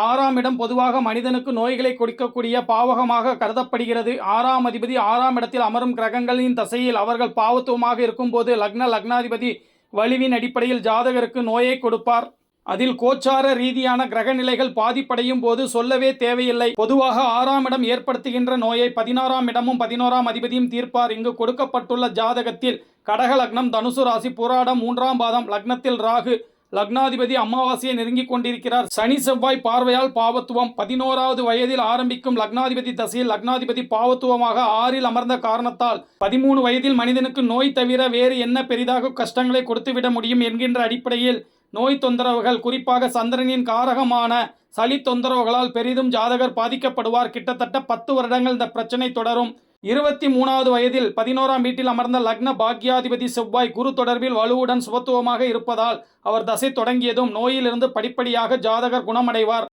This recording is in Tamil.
6ஆம் இடம் பொதுவாக மனிதனுக்கு நோய்களை கொடுக்கக்கூடிய பாவகமாக கருதப்படுகிறது. 6ஆம் அதிபதி 6ஆம் இடத்தில் அமரும் கிரகங்களின் தசையில் அவர்கள் பாவத்துவமாக இருக்கும்போது லக்னாதிபதி வலிவின் அடிப்படையில் ஜாதகருக்கு நோயை கொடுப்பார். அதில் கோச்சார ரீதியான கிரக நிலைகள் பாதிப்படையும் போது சொல்லவே தேவையில்லை. பொதுவாக 6ஆம் இடம் ஏற்படுத்துகின்ற நோயை 16ஆம் இடமும் 11ஆம் அதிபதியும் தீர்ப்பார். இங்கு கொடுக்கப்பட்டுள்ள ஜாதகத்தில் கடக லக்னம், தனுசு ராசி, புராடம் 3ஆம் பாதம், லக்னத்தில் ராகு, லக்னாதிபதி அமாவாசையை நெருங்கிக் கொண்டிருக்கிறார். சனி செவ்வாய் பார்வையால் பாவத்துவம். 11வது வயதில் ஆரம்பிக்கும் லக்னாதிபதி தசையில் லக்னாதிபதி பாவத்துவமாக 6இல் அமர்ந்த காரணத்தால் 13 வயதில் மனிதனுக்கு நோய் தவிர வேறு என்ன பெரிதாக கஷ்டங்களை கொடுத்துவிட முடியும் என்கின்ற அடிப்படையில் நோய் தொந்தரவுகள், குறிப்பாக சந்திரனின் காரகமான சளி தொந்தரவுகளால் பெரிதும் ஜாதகர் பாதிக்கப்படுவார். கிட்டத்தட்ட 10 வருடங்கள் இந்த பிரச்சனை தொடரும். 23வது வயதில் 11ஆம் வீட்டில் அமர்ந்த லக்ன பாக்யாதிபதி செவ்வாய் குரு தொடர்பில் வலுவுடன் சுபத்துவமாக இருப்பதால் அவர் தசை தொடங்கியதும் நோயிலிருந்து படிப்படியாக ஜாதகர் குணமடைவார்.